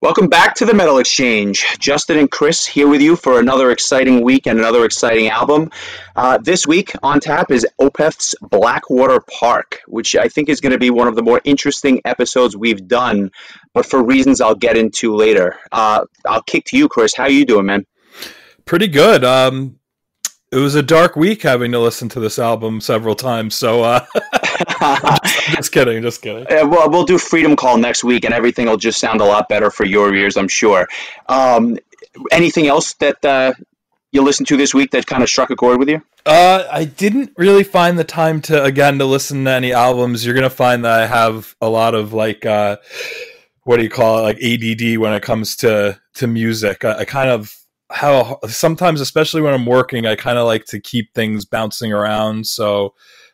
Welcome back to the Metal Exchange. Justin and Chris here with you for another exciting week and another exciting album. This week on tap is Opeth's Blackwater Park, which I think is going to be one of the more interesting episodes we've done, but for reasons I'll get into later. I'll kick to you, Chris. How you doing, man? Pretty good. It was a dark week having to listen to this album several times, so just kidding. Well, we'll do Freedom Call next week, and everything will just sound a lot better for your ears, I'm sure. Anything else that you listened to this week that kind of struck a chord with you? I didn't really find the time to listen to any albums. You're going to find that I have a lot of, what do you call it, like ADD when it comes to music. I kind of how sometimes, especially when I'm working, I kind of like to keep things bouncing around. So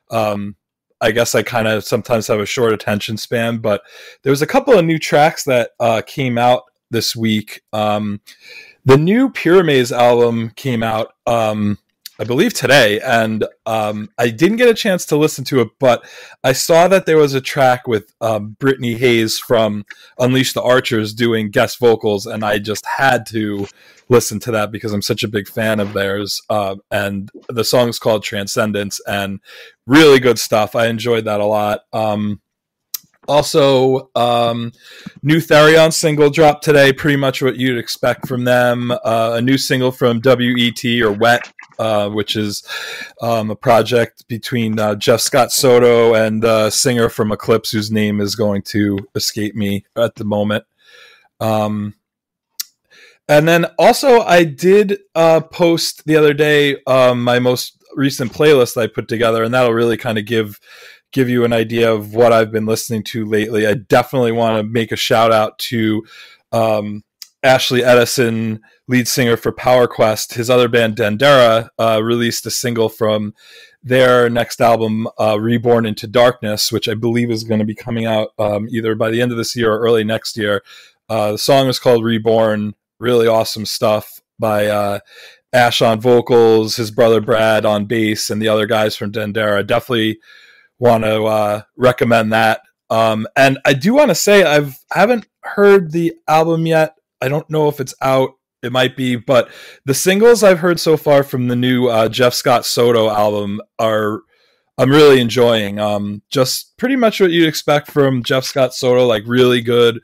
I guess I kind of sometimes have a short attention span, but there was a couple of new tracks that came out this week. The new Pyramaze album came out, I believe today, and I didn't get a chance to listen to it, but I saw that there was a track with Brittany Hayes from Unleash the Archers doing guest vocals, and I just had to listen to that because I'm such a big fan of theirs. And the song is called Transcendence, and really good stuff. I enjoyed that a lot. Also, new Therion single dropped today, pretty much what you'd expect from them. A new single from W.E.T. or Wet, which is a project between Jeff Scott Soto and the singer from Eclipse, whose name is going to escape me at the moment. And then also I did post the other day my most recent playlist I put together, and that'll really kind of give you an idea of what I've been listening to lately. I definitely want to make a shout out to Ashley Edison, lead singer for Power Quest. His other band, Dendera, released a single from their next album, Reborn into Darkness, which I believe is going to be coming out either by the end of this year or early next year. The song is called Reborn. Really awesome stuff by Ash on vocals, his brother Brad on bass, and the other guys from Dendera. Definitely want to recommend that. And I do want to say I haven't heard the album yet. I don't know if it's out. It might be, but the singles I've heard so far from the new Jeff Scott Soto album I'm really enjoying. Just pretty much what you'd expect from Jeff Scott Soto, like really good,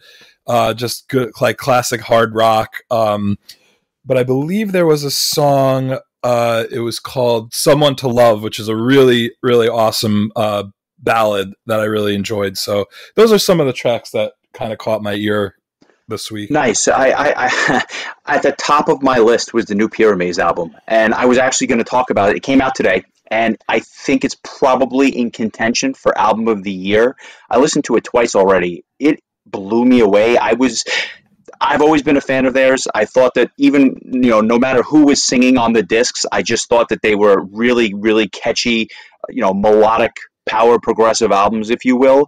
just good, like classic hard rock. But I believe there was a song, it was called Someone to Love, which is a really, really awesome ballad that I really enjoyed. So those are some of the tracks that kind of caught my ear this week. Nice. I at the top of my list was the new Pyramaze album, and I was actually going to talk about it. It came out today, and I think it's probably in contention for album of the year. I listened to it twice already. It blew me away. I've always been a fan of theirs. I thought that even, no matter who was singing on the discs, I just thought that they were really, really catchy, melodic power progressive albums, if you will.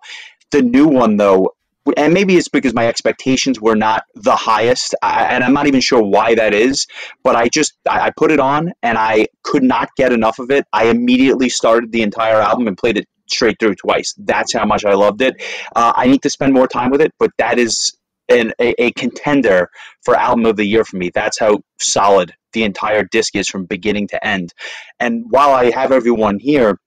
The new one, though, and maybe it's because my expectations were not the highest, and I'm not even sure why that is, but I put it on, and I could not get enough of it. I immediately started the entire album and played it straight through twice. That's how much I loved it. I need to spend more time with it, but that is a contender for album of the year for me. That's how solid the entire disc is from beginning to end. And while I have everyone here,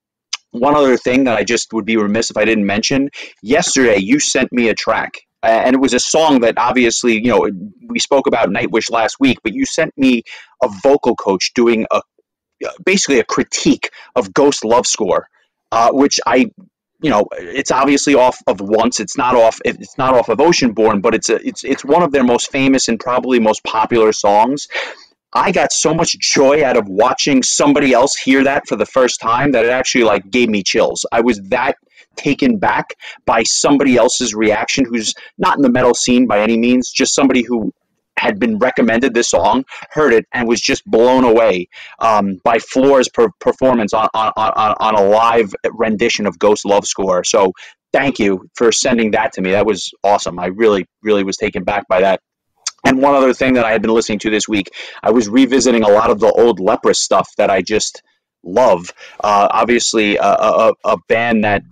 one other thing that I just would be remiss if I didn't mention, yesterday you sent me a track, and it was a song that obviously, we spoke about Nightwish last week, but you sent me a vocal coach doing basically a critique of Ghost Love Score, which it's obviously off of Once. It's not off of Oceanborn, but it's one of their most famous and probably most popular songs. I got so much joy out of watching somebody else hear that for the first time that it actually gave me chills. I was that taken back by somebody else's reaction who's not in the metal scene by any means, just somebody who had been recommended this song, heard it, and was just blown away by Floor's performance on a live rendition of Ghost Love Score. So thank you for sending that to me. That was awesome. I really, really was taken back by that. And one other thing that I had been listening to this week, I was revisiting a lot of the old Leprous stuff that I just love. Obviously, a band that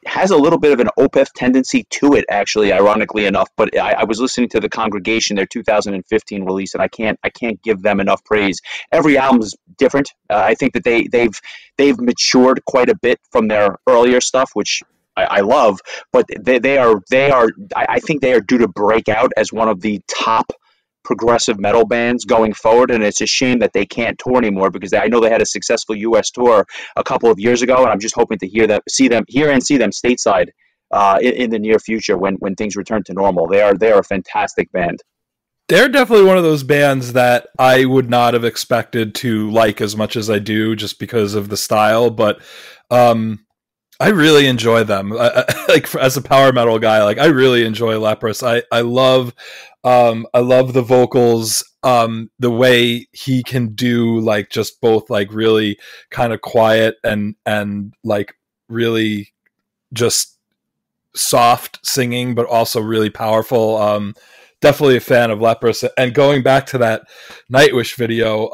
has a little bit of an Opeth tendency to it, actually, ironically enough. But I was listening to the Congregation, their 2015 release, and I can't give them enough praise. Every album is different. I think that they've matured quite a bit from their earlier stuff, which I love. But I think they are due to break out as one of the top progressive metal bands going forward, and it's a shame that they can't tour anymore, because I know they had a successful U.S. tour a couple of years ago, and I'm just hoping to hear and see them stateside in the near future when things return to normal. They are a fantastic band. They're definitely one of those bands that I would not have expected to like as much as I do, just because of the style, but I really enjoy them. Like, as a power metal guy, like, I really enjoy Leprous. I love the vocals, the way he can do, like, just both, like, really kind of quiet and like really just soft singing, but also really powerful. Definitely a fan of Leprous. And going back to that Nightwish video,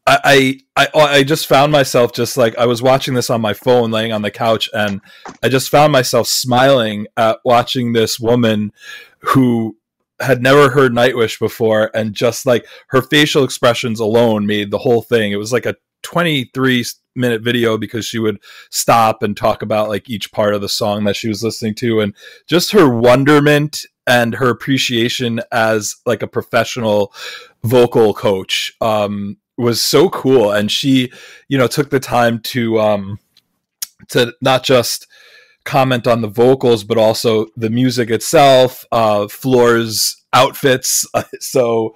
I just found myself, just like, I was watching this on my phone laying on the couch, and I just found myself smiling at watching this woman who had never heard Nightwish before, and just like her facial expressions alone made the whole thing. It was like a 23-minute video, because she would stop and talk about like each part of the song that she was listening to, and just her wonderment and her appreciation as like a professional vocal coach was so cool. And she, took the time to not just comment on the vocals, but also the music itself, Floor's outfits. So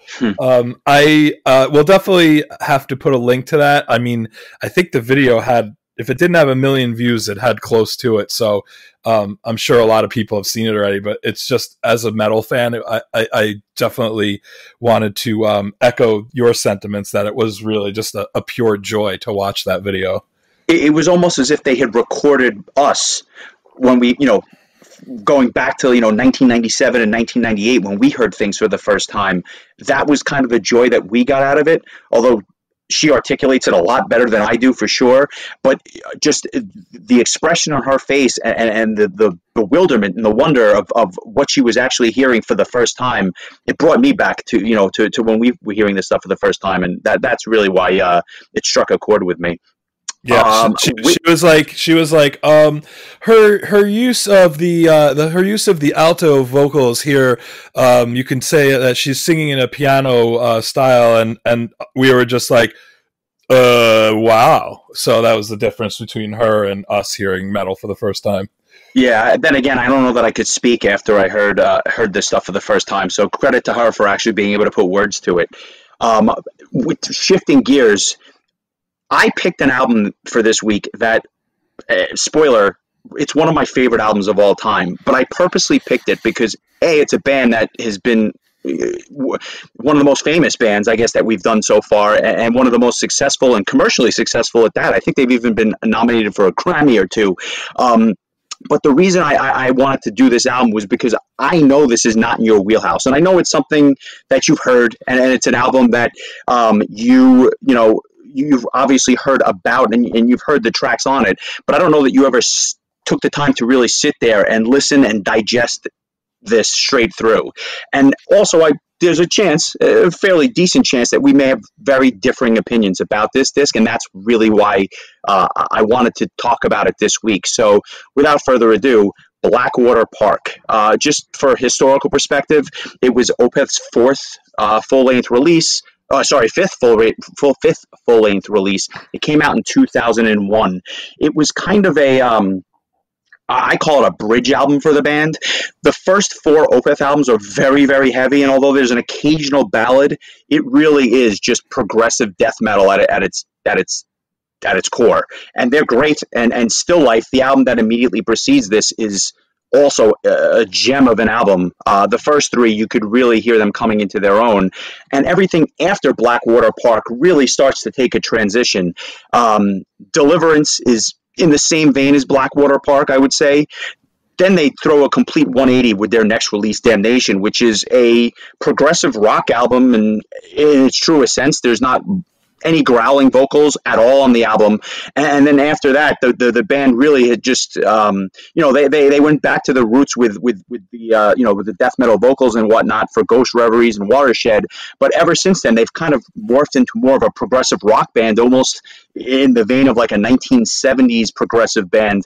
I will definitely have to put a link to that. I mean, I think the video had, if it didn't have 1 million views, it had close to it. So I'm sure a lot of people have seen it already, but it's just, as a metal fan, I definitely wanted to echo your sentiments that it was really just a pure joy to watch that video. It was almost as if they had recorded us when we, going back to 1997 and 1998, when we heard things for the first time. That was kind of the joy that we got out of it, although she articulates it a lot better than I do, for sure. But just the expression on her face, and the bewilderment and the wonder of what she was actually hearing for the first time, it brought me back to to when we were hearing this stuff for the first time, and that's really why it struck a chord with me. Yeah, she was like her use of the alto vocals here. You can say that she's singing in a piano style, and we were just like, wow. So that was the difference between her and us hearing metal for the first time. Yeah. Then again, I don't know that I could speak after I heard this stuff for the first time. So credit to her for actually being able to put words to it. With shifting gears, I picked an album for this week that, spoiler, it's one of my favorite albums of all time. But I purposely picked it because, A, it's a band that has been one of the most famous bands, I guess, that we've done so far, and one of the most successful and commercially successful at that. I think they've even been nominated for a Grammy or two. But the reason I wanted to do this album was because I know this is not in your wheelhouse. And I know it's something that you've heard, and it's an album that you've obviously heard about, and you've heard the tracks on it, but I don't know that you ever took the time to really sit there and listen and digest this straight through. And also, there's a chance, a fairly decent chance, that we may have very differing opinions about this disc, and that's really why I wanted to talk about it this week. So without further ado, Blackwater Park. Just for historical perspective, it was Opeth's fourth full-length release. Fifth full-length release. It came out in 2001. It was kind of I call it a bridge album for the band. The first 4 Opeth albums are very, very heavy, and although there's an occasional ballad, it really is just progressive death metal at its core. And they're great. And Still Life, the album that immediately precedes this, is also a gem of an album. The first 3, you could really hear them coming into their own, and everything after Blackwater Park really starts to take a transition. Deliverance is in the same vein as Blackwater Park, I would say. Then they throw a complete 180 with their next release, Damnation, which is a progressive rock album, and in its truest sense, there's not any growling vocals at all on the album. And then after that, the band really had just, they went back to the roots with the, with the death metal vocals and whatnot for Ghost Reveries and Watershed. But ever since then, they've kind of morphed into more of a progressive rock band, almost in the vein of like a 1970s progressive band,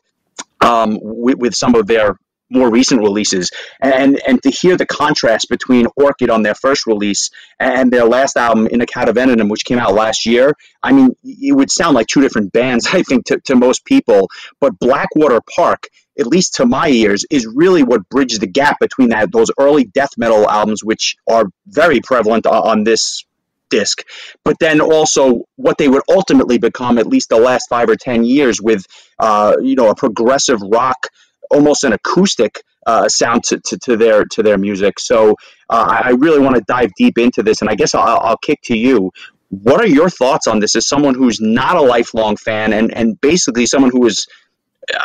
with some of their more recent releases, and to hear the contrast between Orchid on their first release and their last album, In a Cat of Venom, which came out last year. I mean, it would sound like two different bands, I think, to most people. But Blackwater Park, at least to my ears, is really what bridged the gap between those early death metal albums, which are very prevalent on this disc, but then also what they would ultimately become, at least the last 5 or 10 years, with a progressive rock, almost an acoustic sound to their music. So I really want to dive deep into this, and I guess I'll kick to you. What are your thoughts on this as someone who's not a lifelong fan and basically someone who is,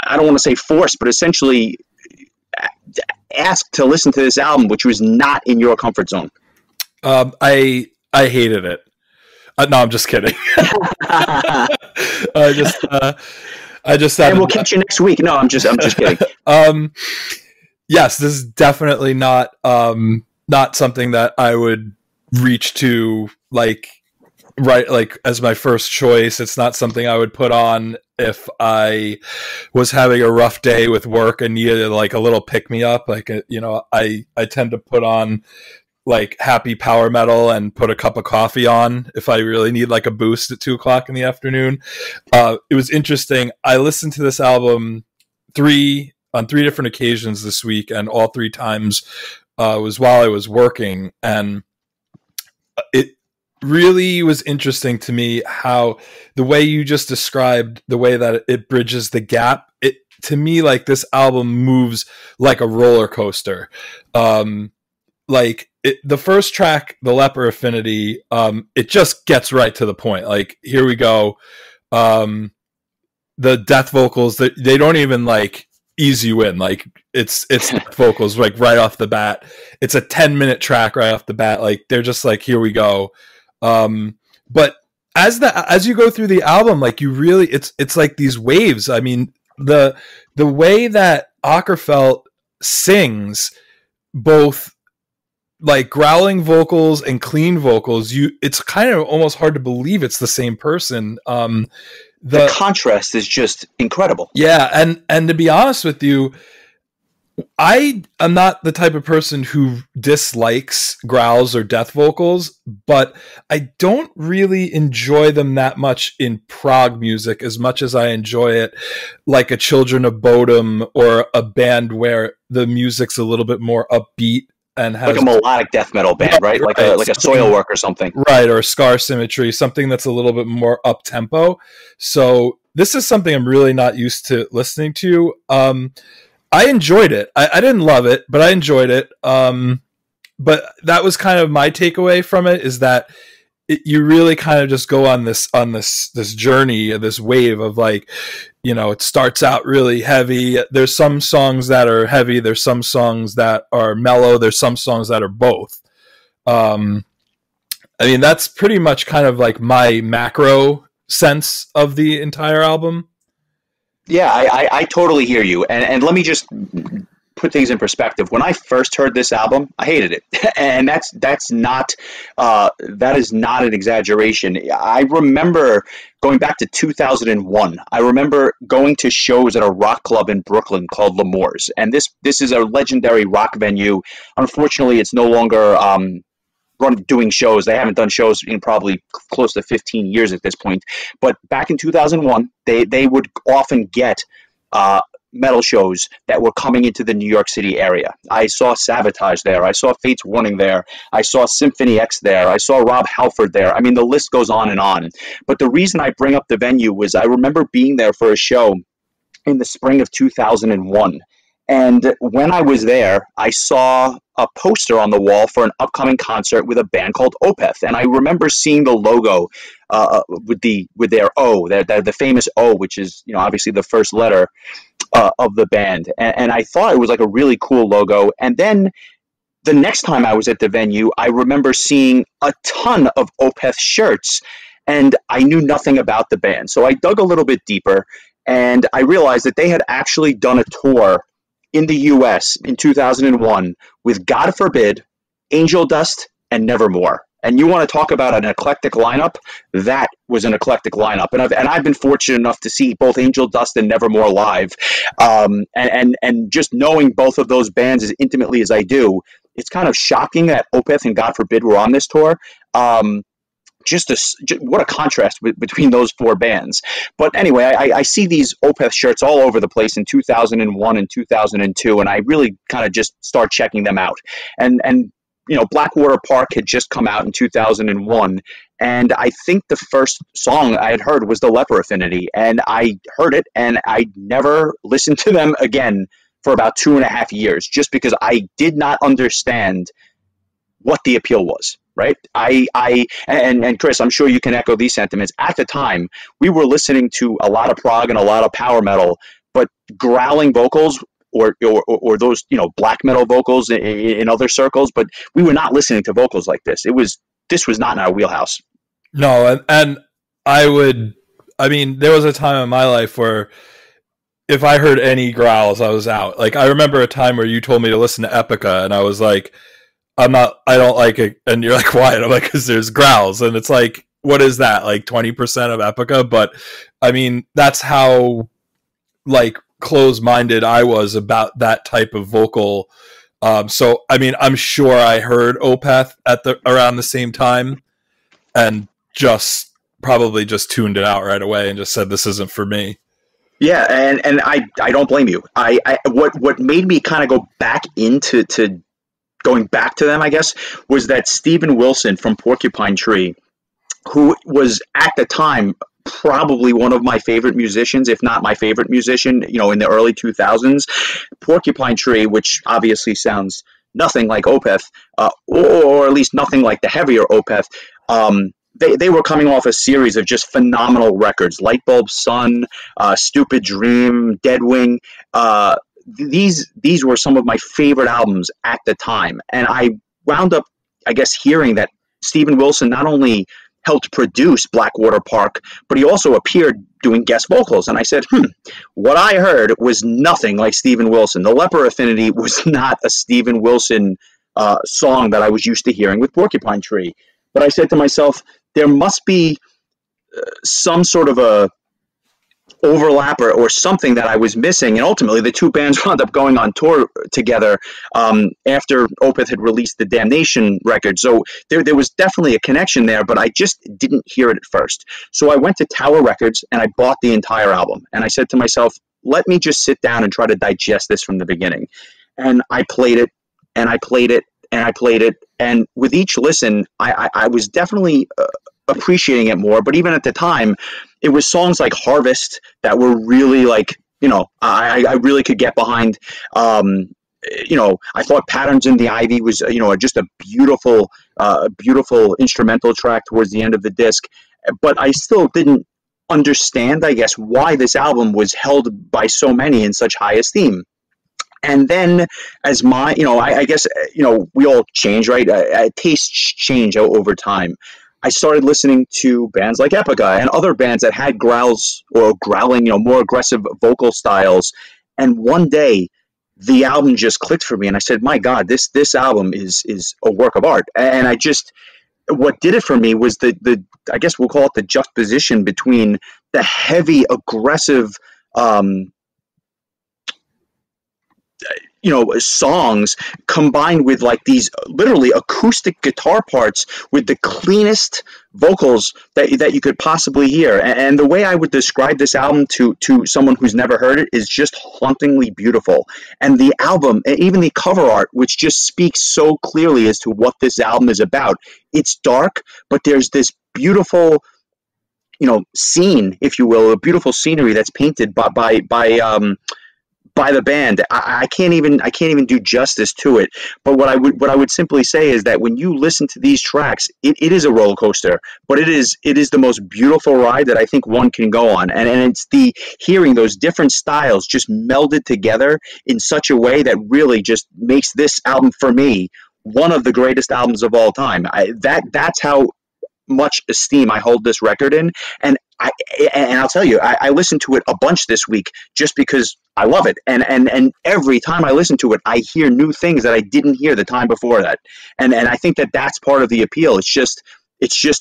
I don't want to say forced, but essentially asked to listen to this album, which was not in your comfort zone? I hated it. No, I'm just kidding. I just and we'll catch you next week. No, I'm just kidding. Yes, this is definitely not something that I would reach to like as my first choice. It's not something I would put on if I was having a rough day with work and needed like a little pick me up. Like, I tend to put on like happy power metal and put a cup of coffee on if I really need like a boost at 2:00 in the afternoon. It was interesting. I listened to this album on three different occasions this week, and all 3 times was while I was working. And it really was interesting to me how the way you just described the way that it bridges the gap. To me, like, this album moves like a roller coaster. The first track, The Leper Affinity, it just gets right to the point. Like, here we go. The death vocals, they don't even like ease you in. Like, it's vocals like right off the bat. It's a 10-minute track right off the bat. Like, they're just like, here we go. But as you go through the album, like, you really, it's like these waves. I mean, the way that Åkerfeldt sings, both like growling vocals and clean vocals, it's kind of almost hard to believe it's the same person. The contrast is just incredible. Yeah, and to be honest with you, I am not the type of person who dislikes growls or death vocals, but I don't really enjoy them that much in prog music as much as I enjoy it like a Children of Bodom or a band where the music's a little bit more upbeat and has like a melodic death metal band, right? Like a Soilwork or something, right? Or Scar Symmetry, something that's a little bit more up tempo. So this is something I'm really not used to listening to. I enjoyed it. I didn't love it, but I enjoyed it. But that was kind of my takeaway from it, is that you really kind of just go on this journey, this wave of like, it starts out really heavy. There's some songs that are heavy. There's some songs that are mellow. There's some songs that are both. I mean, that's pretty much kind of like my macro sense of the entire album. Yeah, I totally hear you. And let me just put things in perspective. When I first heard this album, I hated it. And that is not an exaggeration. I remember going back to 2001. I remember going to shows at a rock club in Brooklyn called L'Amour's. And this is a legendary rock venue. Unfortunately, it's no longer doing shows. They haven't done shows in probably close to 15 years at this point. But back in 2001, they would often get metal shows that were coming into the New York City area. I saw Sabotage there. I saw Fate's Warning there. I saw Symphony X there. I saw Rob Halford there. I mean, the list goes on and on. But the reason I bring up the venue was I remember being there for a show in the spring of 2001. And when I was there, I saw a poster on the wall for an upcoming concert with a band called Opeth. And I remember seeing the logo with their O, the famous O, which is, obviously the first letter of the band. And I thought it was like a really cool logo. And then the next time I was at the venue, I remember seeing a ton of Opeth shirts. and I knew nothing about the band. So I dug a little bit deeper, and I realized that they had actually done a tour in the US in 2001 with God Forbid, Angel Dust, and Nevermore. And you want to talk about an eclectic lineup? That was an eclectic lineup. And I've been fortunate enough to see both Angel Dust and Nevermore live. And just knowing both of those bands as intimately as I do, it's kind of shocking that Opeth and God Forbid were on this tour. What a contrast between those four bands. But anyway, I see these Opeth shirts all over the place in 2001 and 2002, and I really kind of just start checking them out. And Blackwater Park had just come out in 2001, and I think the first song I had heard was The Leper Affinity, and I heard it, and I never listened to them again for about 2.5 years, just because I did not understand what the appeal was. Right. And Chris, I'm sure you can echo these sentiments. At the time, we were listening to a lot of prog and a lot of power metal, but growling vocals or those, black metal vocals in other circles, but we were not listening to vocals like this. This was not in our wheelhouse. No. And there was a time in my life where if I heard any growls, I was out. Like, I remember a time where you told me to listen to Epica, and I was like, I don't like it. And you're like, why? And I'm like, because there's growls. And it's like, what is that? Like 20% of Epica? But that's how close-minded I was about that type of vocal. So I'm sure I heard Opeth around the same time and probably just tuned it out right away and just said, this isn't for me. Yeah. And I don't blame you. What made me kind of go back into going back to them, I guess, was that Steven Wilson from Porcupine Tree, who was at the time probably one of my favorite musicians, if not my favorite musician, in the early 2000s. Porcupine Tree, which obviously sounds nothing like Opeth, or at least nothing like the heavier Opeth. They were coming off a series of just phenomenal records: Lightbulb Sun, Stupid Dream, Deadwing. These were some of my favorite albums at the time. And I wound up, I guess, hearing that Steven Wilson not only helped produce Blackwater Park, but he also appeared doing guest vocals. And I said, what I heard was nothing like Steven Wilson. The Leper Affinity was not a Steven Wilson song that I was used to hearing with Porcupine Tree. But I said to myself, there must be some sort of a overlap or something that I was missing, and ultimately the two bands wound up going on tour together after Opeth had released the Damnation record. So there was definitely a connection there, but I just didn't hear it at first. So I went to Tower Records and I bought the entire album, and I said to myself, let me just sit down and try to digest this from the beginning. And I played it, and I played it, and I played it, and with each listen, I was definitely appreciating it more. But even at the time, it was songs like Harvest that were really I really could get behind. I thought Patterns in the Ivy was, just a beautiful instrumental track towards the end of the disc. But I still didn't understand, I guess, why this album was held by so many in such high esteem. And then as I guess, we all change, right? Tastes change over time. I started listening to bands like Epica and other bands that had growls or growling, more aggressive vocal styles. And one day, the album just clicked for me, and I said, "My God, this album is a work of art." And what did it for me was the I guess we'll call it the juxtaposition between the heavy, aggressive, songs combined with like these literally acoustic guitar parts with the cleanest vocals that you could possibly hear. And the way I would describe this album to someone who's never heard it is just hauntingly beautiful. And the album, even the cover art, which just speaks so clearly as to what this album is about. It's dark, but there's this beautiful, scene, if you will, a beautiful scenery that's painted by the band. I can't even do justice to it. But what I would simply say is that when you listen to these tracks, it is a roller coaster, but it is the most beautiful ride that I think one can go on. And it's the hearing those different styles just melded together in such a way that really just makes this album, for me, one of the greatest albums of all time. That's how much esteem I hold this record in. And I'll tell you, I listened to it a bunch this week just because I love it. And every time I listen to it, I hear new things that I didn't hear the time before that. And I think that that's part of the appeal. It's just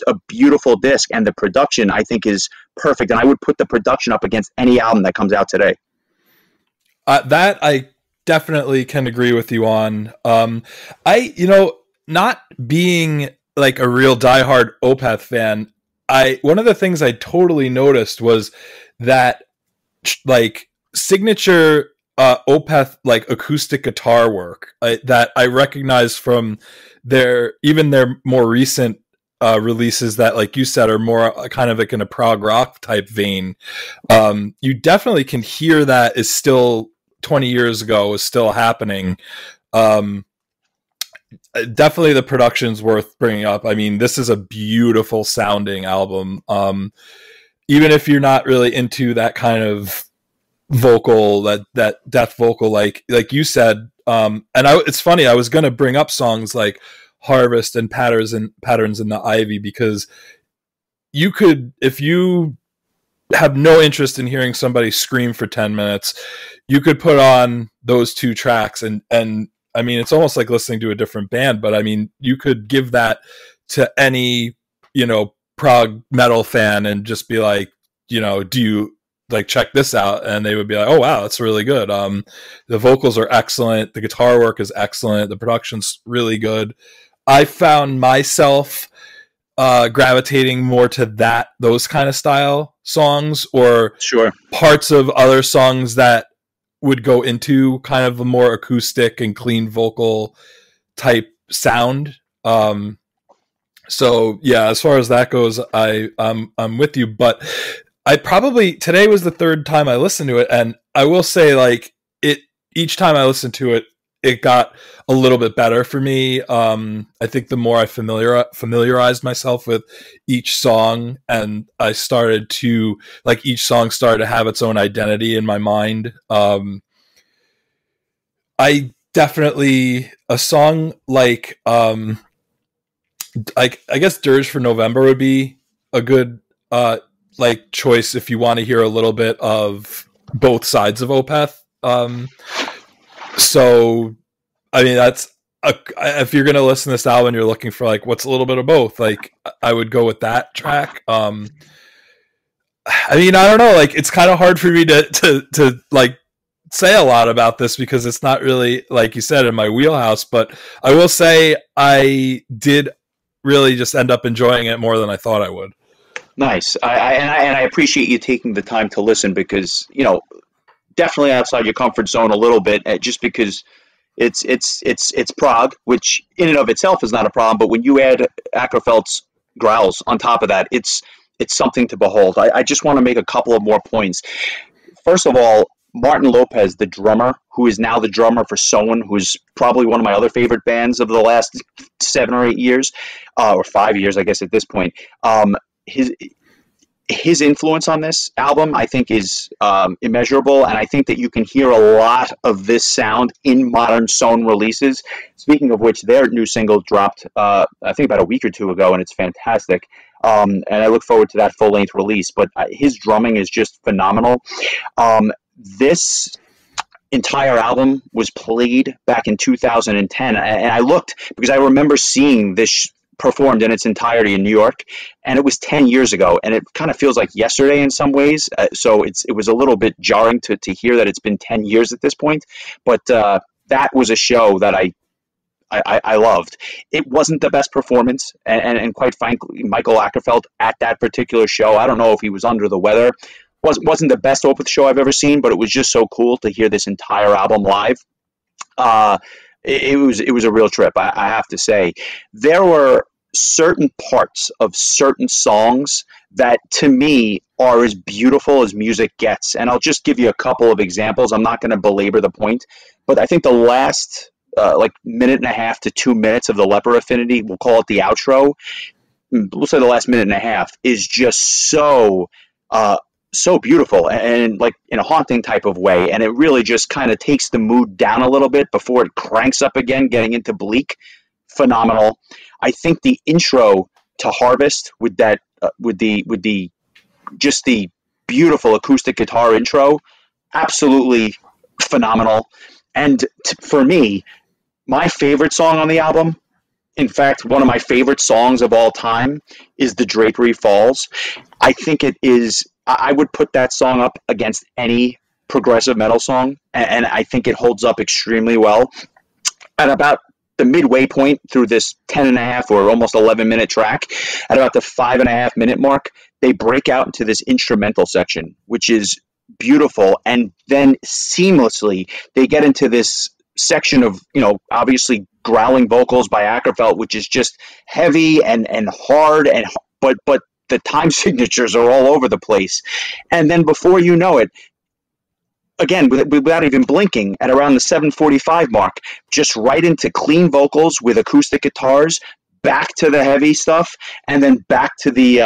a beautiful disc, and the production I think is perfect. And I would put the production up against any album that comes out today. That I definitely can agree with you on. Not being like a real diehard Opeth fan, one of the things I totally noticed was that like signature Opeth like acoustic guitar work that I recognize from their more recent releases that, like you said, are more kind of like in a prog rock type vein. You definitely can hear that is still 20 years ago is still happening. Definitely the production's worth bringing up. I mean, this is a beautiful sounding album. Even if you're not really into that kind of vocal, that death vocal, like you said. It's funny, I was going to bring up songs like Harvest and Patterns in the Ivy, because you could, if you have no interest in hearing somebody scream for 10 minutes, you could put on those two tracks and I mean, it's almost like listening to a different band, but I mean, you could give that to any, prog metal fan and just be like, do you like check this out? And they would be like, oh wow, that's really good. The vocals are excellent. The guitar work is excellent. The production's really good. I found myself gravitating more to those kind of style songs, or sure, parts of other songs that would go into kind of a more acoustic and clean vocal type sound. So yeah, as far as that goes, I'm with you, but today was the third time I listened to it, and I will say, like, each time I listened to it, it got a little bit better for me. I think the more I familiarized myself with each song, and I started to, like, each song started to have its own identity in my mind. I definitely, a song like, I guess Dirge for November would be a good, like, choice if you want to hear a little bit of both sides of Opeth. So, I mean, if you're going to listen to this album, you're looking for like, what's a little bit of both, like, I would go with that track. I mean, I don't know, like, it's kind of hard for me to like say a lot about this because it's not really, like you said, in my wheelhouse, but I will say I did really just end up enjoying it more than I thought I would. Nice. I appreciate you taking the time to listen, because, definitely outside your comfort zone a little bit, just because it's prog, which in and of itself is not a problem, but when you add Ackerfeld's growls on top of that, it's something to behold. I just want to make a couple of more points. First of all, Martin Lopez, the drummer, who is now the drummer for Soen, who's probably one of my other favorite bands of the last 7 or 8 years, or 5 years, I guess, at this point. His influence on this album, I think, is immeasurable, and I think that you can hear a lot of this sound in modern Soen releases. Speaking of which, their new single dropped, I think, about a week or two ago, and it's fantastic. And I look forward to that full-length release. But his drumming is just phenomenal. This entire album was played back in 2010, and I looked because I remember seeing this performed in its entirety in New York, and it was 10 years ago, and it kind of feels like yesterday in some ways. So it was a little bit jarring to hear that it's been 10 years at this point, but that was a show that I loved. It wasn't the best performance, and quite frankly, Michael Ackerfeld at that particular show, I don't know if he was under the weather, wasn't the best Opeth show I've ever seen, but it was just so cool to hear this entire album live. It was a real trip, I have to say. There were certain parts of certain songs that, to me, are as beautiful as music gets. And I'll just give you a couple of examples. I'm not going to belabor the point, but I think the last minute and a half to 2 minutes of the Leper Affinity, we'll call it the outro, we'll say the last minute and a half, is just so beautiful and like in a haunting type of way. And it really just kind of takes the mood down a little bit before it cranks up again, getting into Bleak. Phenomenal. I think the intro to Harvest with that with the just the beautiful acoustic guitar intro, absolutely phenomenal. And for me, my favorite song on the album, in fact, one of my favorite songs of all time, is The Drapery Falls. I think it is, I would put that song up against any progressive metal song, and I think it holds up extremely well. At about the midway point through this 10 and a half or almost 11-minute track, at about the 5.5 minute mark, they break out into this instrumental section, which is beautiful. And then seamlessly, they get into this section of, obviously growling vocals by Ackerfeld, which is just heavy and hard, but the time signatures are all over the place. And then before you know it, again, without even blinking, at around the 7:45 mark, just right into clean vocals with acoustic guitars, back to the heavy stuff, and then back to the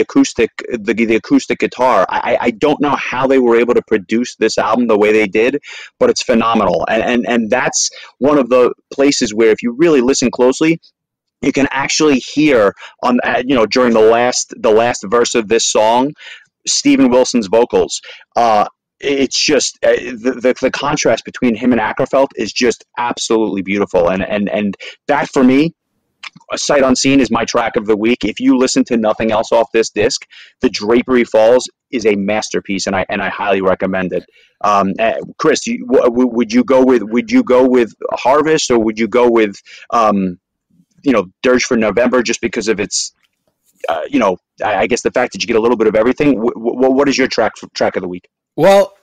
acoustic guitar. I don't know how they were able to produce this album the way they did, but it's phenomenal. And that's one of the places where, if you really listen closely, you can actually hear on during the last verse of this song, Steven Wilson's vocals. It's just the contrast between him and Ackerfeld is just absolutely beautiful, and that, for me, Sight Unseen, is my track of the week. If you listen to nothing else off this disc, The Drapery Falls is a masterpiece, and I highly recommend it. Chris, would you go with Harvest, or would you go with Dirge for November, just because of its I guess the fact that you get a little bit of everything? What is your track of the week? Well,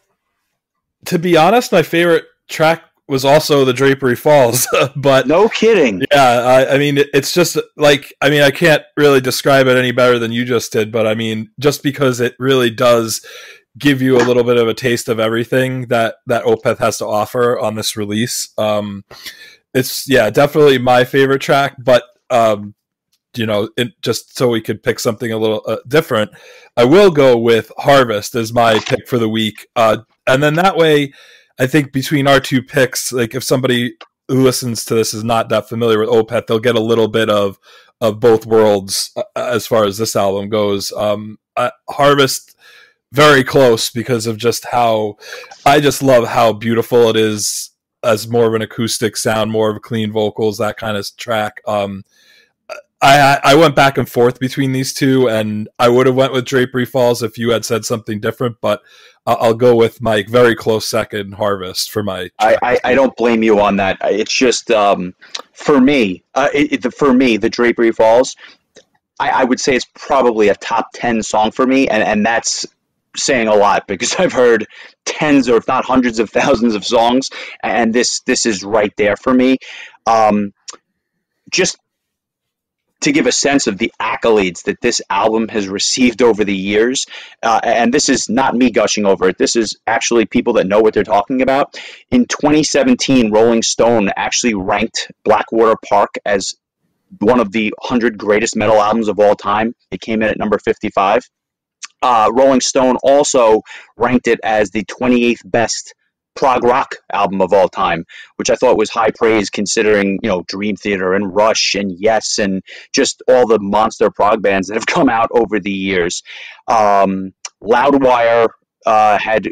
to be honest, my favorite track was also The Drapery Falls, but no kidding. Yeah, I mean, it's just like, I can't really describe it any better than you just did, but I mean, just because it really does give you a little bit of a taste of everything that Opeth has to offer on this release. It's definitely my favorite track, but just so we could pick something a little different, I will go with Harvest as my pick for the week. And then that way, I think between our two picks, like if somebody who listens to this is not that familiar with Opeth, they'll get a little bit of both worlds as far as this album goes. Harvest, very close, because of just how I just love how beautiful it is as more of an acoustic sound, more of clean vocals, that kind of track. I went back and forth between these two, and I would have went with Drapery Falls if you had said something different, but I'll go with my very close second, Harvest, for my track. I don't blame you on that. It's just, for me, The Drapery Falls, I would say it's probably a top 10 song for me, and that's saying a lot, because I've heard tens or if not hundreds of thousands of songs, and this is right there for me. Just to give a sense of the accolades that this album has received over the years, and this is not me gushing over it, this is actually people that know what they're talking about. In 2017, Rolling Stone actually ranked Blackwater Park as one of the 100 greatest metal albums of all time. It came in at number 55. Rolling Stone also ranked it as the 28th best prog rock album of all time, which I thought was high praise, considering Dream Theater and Rush and Yes and just all the monster prog bands that have come out over the years. Loudwire had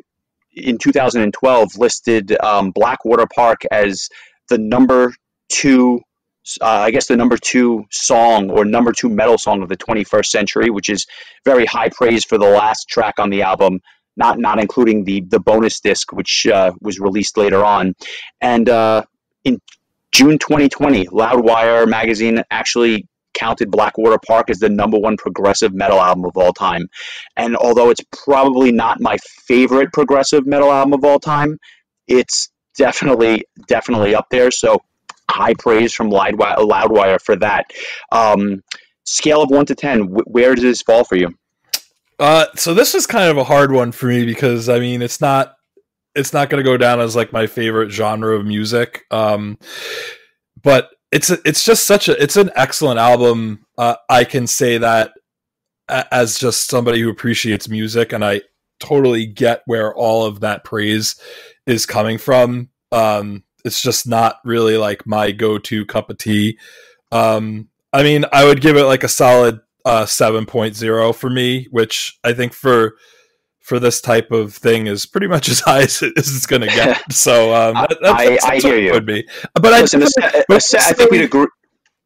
in 2012 listed Blackwater Park as the number two song or number two metal song of the 21st century, which is very high praise for the last track on the album, not including the bonus disc, which was released later on. And in June 2020, Loudwire magazine actually counted Blackwater Park as the number one progressive metal album of all time. And although it's probably not my favorite progressive metal album of all time, it's definitely up there. So high praise from Loudwire for that. Scale of 1 to 10, where does this fall for you? So this is kind of a hard one for me, because I mean, it's not going to go down as like my favorite genre of music. But it's just it's an excellent album. I can say that as just somebody who appreciates music, and I totally get where all of that praise is coming from. It's just not really like my go-to cup of tea. I mean, I would give it like a solid 7.0 for me, which I think for this type of thing is pretty much as high as it's going to get. So I hear you. It would be. But listen, I think we'd agree.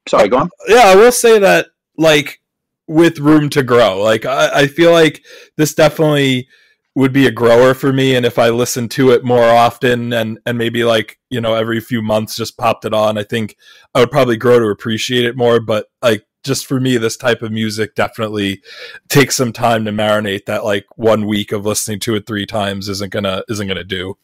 Sorry, go on. Yeah, I will say that, like, with room to grow. Like, I feel like this definitely would be a grower for me, and if I listened to it more often and maybe, like, you know, every few months just popped it on, I think I would probably grow to appreciate it more. But, like, just for me, this type of music definitely takes some time to marinate. That, like, 1 week of listening to it 3 times isn't gonna do.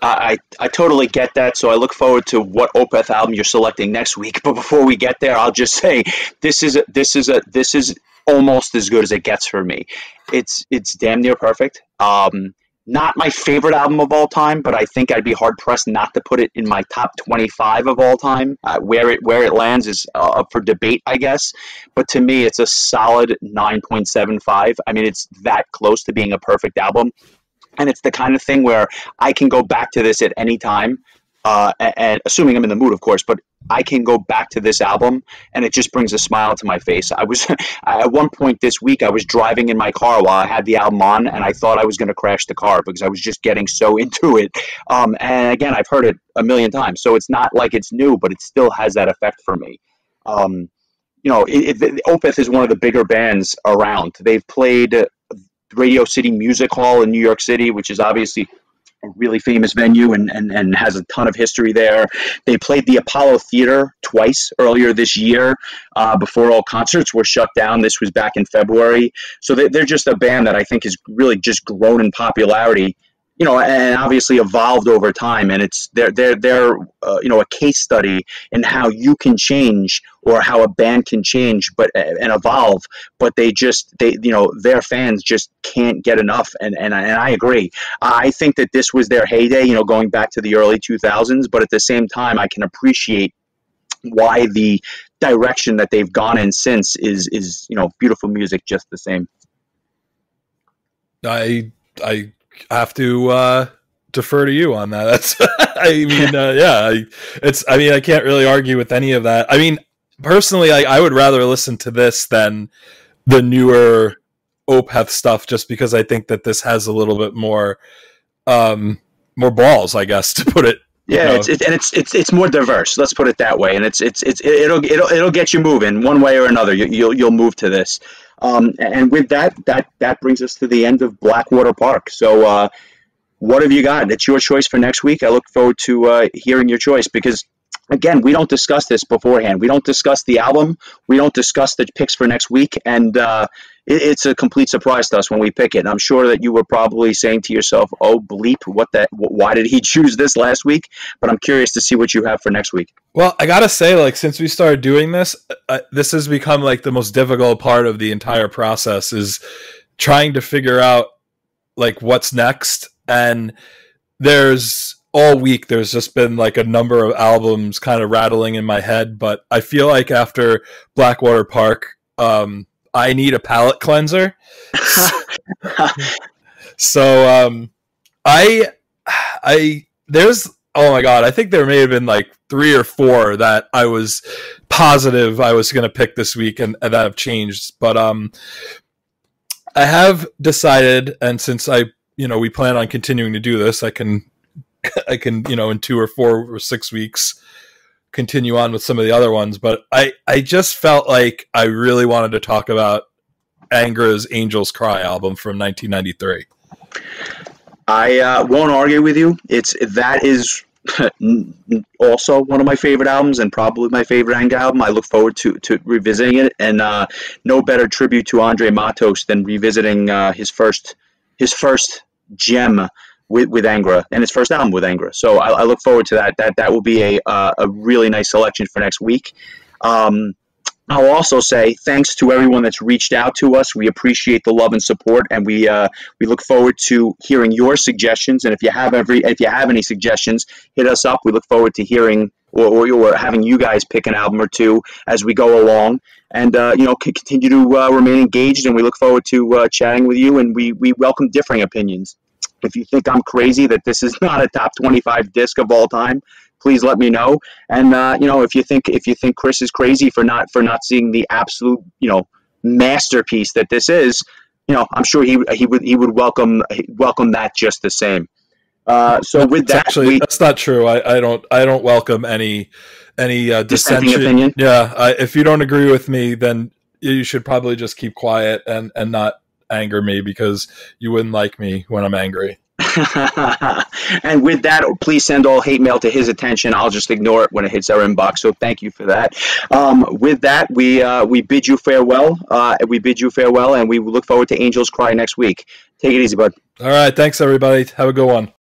I totally get that, so I look forward to what Opeth album you're selecting next week. But before we get there, I'll just say this is almost as good as it gets for me. It's damn near perfect. Not my favorite album of all time, but I think I'd be hard pressed not to put it in my top 25 of all time. Where it lands is up for debate, I guess. But to me, it's a solid 9.75. I mean, it's that close to being a perfect album. And it's the kind of thing where I can go back to this at any time, and assuming I'm in the mood, of course, but I can go back to this album and it just brings a smile to my face. I was at one point this week, I was driving in my car while I had the album on, and I thought I was going to crash the car because I was just getting so into it. And again, I've heard it a million times, so it's not like it's new, but it still has that effect for me. You know, Opeth is one of the bigger bands around. They've played Radio City Music Hall in New York City, which is obviously a really famous venue and has a ton of history there. They played the Apollo Theater twice earlier this year before all concerts were shut down. This was back in February. So they're just a band that I think has really just grown in popularity, you know, and obviously evolved over time. And they're you know, a case study in how you can change or how a band can change and evolve, but they you know, their fans just can't get enough. And I agree. I think that this was their heyday, you know, going back to the early 2000s, but at the same time, I can appreciate why the direction that they've gone in since is, you know, beautiful music just the same. I have to defer to you on that. That's, I mean, I mean, I can't really argue with any of that. I mean, personally, I would rather listen to this than the newer Opeth stuff, just because I think that this has a little bit more balls, I guess, to put it. Yeah, it's more diverse. Let's put it that way, and it'll get you moving one way or another. You'll move to this, and with that brings us to the end of Blackwater Park. So, what have you got? It's your choice for next week. I look forward to hearing your choice because, again, we don't discuss this beforehand. We don't discuss the album. We don't discuss the picks for next week, and it's a complete surprise to us when we pick it. And I'm sure that you were probably saying to yourself, "Oh, bleep! Why did he choose this last week?" But I'm curious to see what you have for next week. Well, I gotta say, like, since we started doing this, this has become like the most difficult part of the entire process is trying to figure out like what's next. And all week there's just been like a number of albums kind of rattling in my head, but I feel like after Blackwater Park, I need a palate cleanser. So there's, oh my God, I think there may have been like 3 or 4 that I was positive I was going to pick this week and that have changed. But I have decided, and since we plan on continuing to do this, I can, you know, in 2 or 4 or 6 weeks, continue on with some of the other ones. But I just felt like I really wanted to talk about Angra's Angels Cry album from 1993. I won't argue with you. That is also one of my favorite albums and probably my favorite Angra album. I look forward to revisiting it, and no better tribute to Andre Matos than revisiting his first gem with Angra and his first album with Angra. So I look forward to that. That will be a really nice selection for next week. I'll also say thanks to everyone that's reached out to us. We appreciate the love and support, and we look forward to hearing your suggestions. And if you have any suggestions, hit us up. We look forward to hearing or having you guys pick an album or two as we go along, and continue to remain engaged. And we look forward to chatting with you. And we welcome differing opinions. If you think I'm crazy that this is not a top 25 disc of all time, please let me know. And if you think Chris is crazy for not seeing the absolute masterpiece that this is, I'm sure he would welcome that just the same. So with that, that's not true. I don't welcome any dissenting dissension. opinion. Yeah, if you don't agree with me, then you should probably just keep quiet and not anger me, because you wouldn't like me when I'm angry. And with that, please send all hate mail to his attention. I'll just ignore it when it hits our inbox. So thank you for that. With that, we bid you farewell. And we look forward to Angels Cry next week. Take it easy, bud. All right. Thanks, everybody. Have a good one.